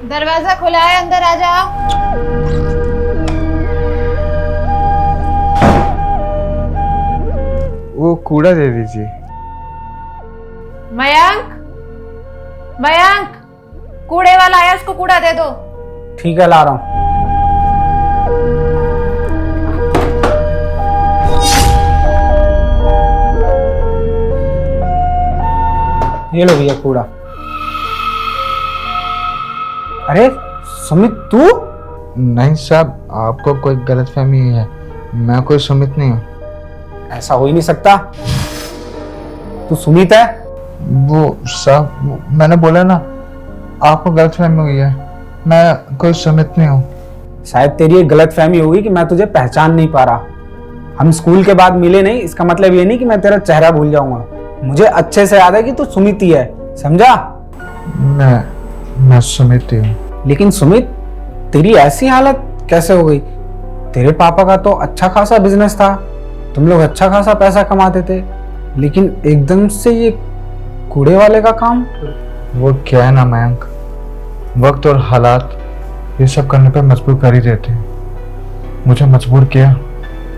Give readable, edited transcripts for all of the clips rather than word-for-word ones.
दरवाजा खुला है, अंदर आ जाओ। वो कूड़ा दे दीजिए। मयंक, मयंक, कूड़े वाला आया, उसको कूड़ा दे दो। ठीक है, ला रहा हूँ। ये लो भैया कूड़ा। अरे सुमित तू? नहीं साहब, आपको कोई गलतफहमी है, मैं कोई सुमित नहीं हूँ। ऐसा हो ही नहीं सकता, तू सुमित है। वो साहब, मैंने बोला ना, आपको गलतफहमी हुई है, मैं कोई सुमित नहीं हूँ। शायद तेरी एक गलतफहमी होगी कि मैं तुझे पहचान नहीं पा रहा। हम स्कूल के बाद मिले नहीं, इसका मतलब ये नहीं कि मैं तेरा चेहरा भूल जाऊंगा। मुझे अच्छे से याद है कि तू सुमित ही है, समझा? मैं सुमित ही हूँ। लेकिन सुमित, तेरी ऐसी हालत कैसे हो गई? तेरे पापा का तो अच्छा खासा बिजनेस था, तुम लोग अच्छा खासा पैसा कमाते थे, लेकिन एकदम से ये कूड़े वाले का काम। वो क्या है ना मयंक, वक्त और हालात ये सब करने पे मजबूर कर ही देते हैं। मुझे मजबूर किया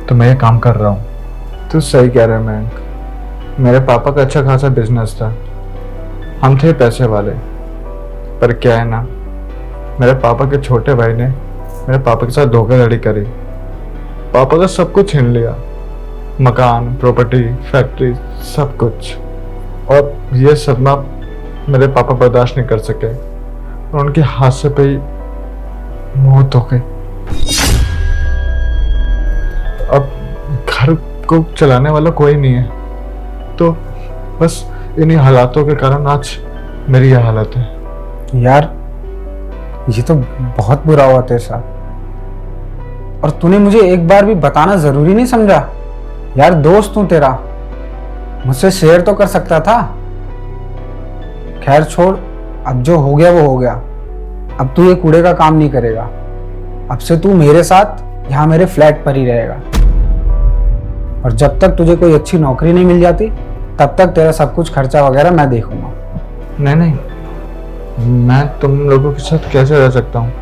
तो मैं ये काम कर रहा हूँ। तू सही कह रहा है मयंक, मेरे पापा का अच्छा खासा बिजनेस था, हम थे पैसे वाले। पर क्या है ना, मेरे पापा के छोटे भाई ने मेरे पापा के साथ धोखाधड़ी करी, पापा का सब कुछ छीन लिया, मकान, प्रॉपर्टी, फैक्ट्री, सब कुछ। और ये सदमा मेरे पापा बर्दाश्त नहीं कर सके और उनके हादसे पे ही मौत हो गई। अब घर को चलाने वाला कोई नहीं है, तो बस इन्हीं हालातों के कारण आज मेरी यह हालत है। यार ये तो बहुत बुरा हुआ तेरे साथ, और तूने मुझे एक बार भी बताना जरूरी नहीं समझा? यार दोस्त हूं तेरा, मुझसे शेयर तो कर सकता था। खैर छोड़, अब जो हो गया वो हो गया। अब तू ये कूड़े का काम नहीं करेगा, अब से तू मेरे साथ यहाँ मेरे फ्लैट पर ही रहेगा। और जब तक तुझे कोई अच्छी नौकरी नहीं मिल जाती तब तक तेरा सब कुछ खर्चा वगैरह मैं देखूंगा। नहीं नहीं, मैं तुम लोगों के साथ कैसे रह सकता हूँ?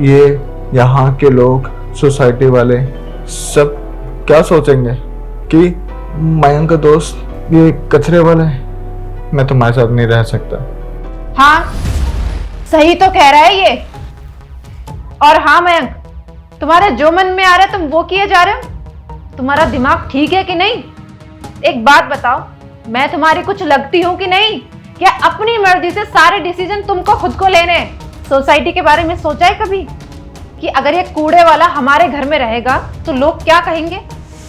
ये यहाँ के लोग, सोसाइटी वाले सब क्या सोचेंगे कि मयंक का दोस्त ये कचरे वाला है। मैं तुम्हारे साथ नहीं रह सकता। हाँ, सही तो कह रहा है ये। और हाँ मयंक, तुम्हारे जो मन में आ रहा है तुम वो किए जा रहे हो। तुम्हारा दिमाग ठीक है कि नहीं? एक बात बताओ, मैं तुम्हारी कुछ लगती हूँ कि नहीं? क्या अपनी मर्जी से सारे डिसीजन तुमको खुद को लेने? सोसाइटी के बारे में सोचा है कभी कि अगर ये कूड़े वाला हमारे घर में रहेगा तो लोग क्या कहेंगे?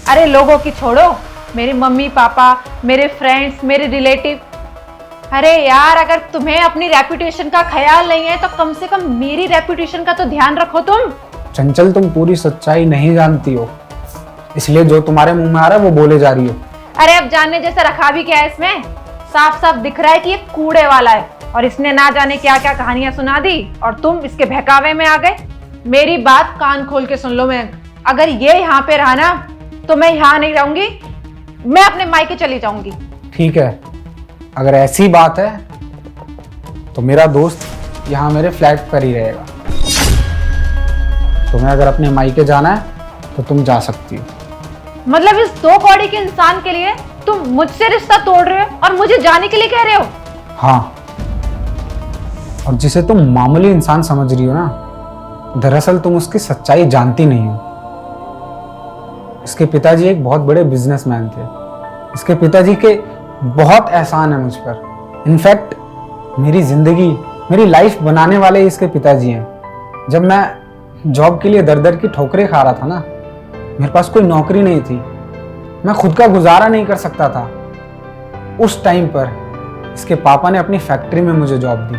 अरे लोगों की छोड़ो, मेरे मम्मी पापा, मेरे फ्रेंड्स, मेरे रिलेटिव। अरे यार, अगर तुम्हें अपनी रेपुटेशन का ख्याल नहीं है तो कम से कम मेरी रेपुटेशन का तो ध्यान रखो तुम। चंचल, तुम पूरी सच्चाई नहीं जानती हो, इसलिए जो तुम्हारे मुंह में आ रहा है वो बोले जा रही हो। अरे अब जानने जैसा रखा भी क्या है इसमें? साफ साफ दिख रहा है कि ये कूड़े वाला है और इसने ना जाने क्या क्या कहानियां सुना दी और तुम इसके बहकावे में आ गए। मेरी बात कान खोल के सुन लो मयंक, अगर ये यहाँ पे रहा ना तो मैं यहाँ नहीं रहूंगी, मैं अपने मायके चली जाऊंगी। ठीक है, अगर ऐसी बात है तो मेरा दोस्त यहाँ मेरे फ्लैट पर ही रहेगा। तुम्हें अगर अपने मायके जाना है तो तुम जा सकती हो। मतलब इस दो कौड़ी के इंसान के लिए तुम मुझसे रिश्ता तोड़ रहे हो और मुझे जाने के लिए कह रहे हो? हाँ, और जिसे तुम मामूली इंसान समझ रही हो ना, दरअसल तुम उसकी सच्चाई जानती नहीं हो। इसके पिताजी एक बहुत बड़े बिजनेसमैन थे। इसके पिताजी के बहुत एहसान है मुझ पर। इनफैक्ट मेरी जिंदगी, मेरी लाइफ बनाने वाले इसके पिताजी हैं। जब मैं जॉब के लिए दर दर की ठोकरें खा रहा था ना, मेरे पास कोई नौकरी नहीं थी, मैं खुद का गुजारा नहीं कर सकता था, उस टाइम पर इसके पापा ने अपनी फैक्ट्री में मुझे जॉब दी।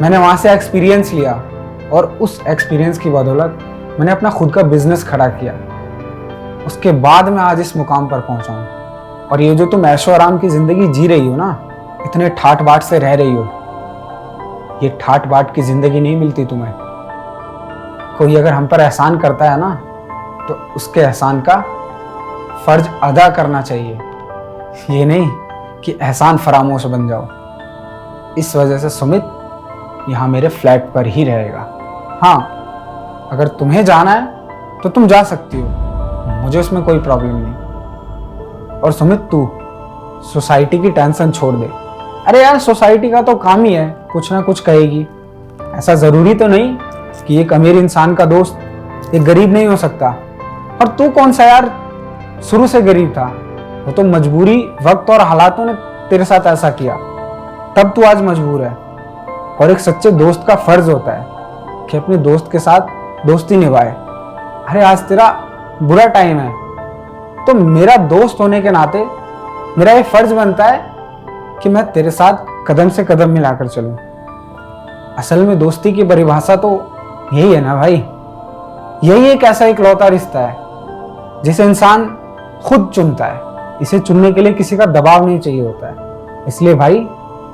मैंने वहाँ से एक्सपीरियंस लिया और उस एक्सपीरियंस की बदौलत मैंने अपना खुद का बिजनेस खड़ा किया। उसके बाद मैं आज इस मुकाम पर पहुंचा हूँ। और ये जो तुम ऐशो आराम की जिंदगी जी रही हो ना, इतने ठाट बाट से रह रही हो, ये ठाट बाट की जिंदगी नहीं मिलती तुम्हें। कोई अगर हम पर एहसान करता है ना तो उसके एहसान का फर्ज अदा करना चाहिए, ये नहीं कि एहसान फरामोश बन जाओ। इस वजह से सुमित, यहाँ मेरे फ्लैट पर ही रहेगा। हाँ, अगर तुम्हें जाना है तो तुम जा सकती हो, मुझे उसमें कोई प्रॉब्लम नहीं। और सुमित, तू सोसाइटी की टेंशन छोड़ दे। अरे यार, सोसाइटी का तो काम ही है कुछ ना कुछ कहेगी। ऐसा जरूरी तो नहीं कि एक अमीर इंसान का दोस्त एक गरीब नहीं हो सकता। और तू कौन सा यार शुरू से गरीब था, वो तो मजबूरी, वक्त और हालातों ने तेरे साथ ऐसा किया, तब तू आज मजबूर है। और एक सच्चे दोस्त का फर्ज होता है कि अपने दोस्त के साथ दोस्ती निभाए। अरे आज तेरा बुरा टाइम है, तो मेरा दोस्त होने के नाते मेरा ये फर्ज बनता है कि मैं तेरे साथ कदम से कदम मिलाकर चलूं। असल में दोस्ती की परिभाषा तो यही है ना भाई, यही एक ऐसा इकलौता रिश्ता है जिसे इंसान खुद चुनता है। इसे चुनने के लिए किसी का दबाव नहीं चाहिए होता है। इसलिए भाई,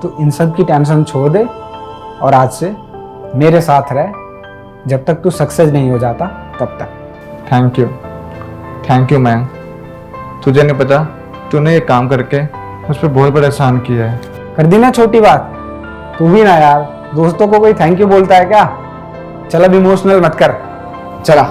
तू इन सब की टेंशन छोड़ दे और आज से मेरे साथ रह, जब तक तू सक्सेस नहीं हो जाता तब तक। Thank you Mayank. तुझे नहीं पता, तूने ये काम करके मुझ पर बहुत बड़ा एहसान किया है। कर दी ना छोटी बात। तू भी ना यार, दोस्तों को कोई थैंक यू बोलता है क्या? चल अब इमोशनल मत कर, चला।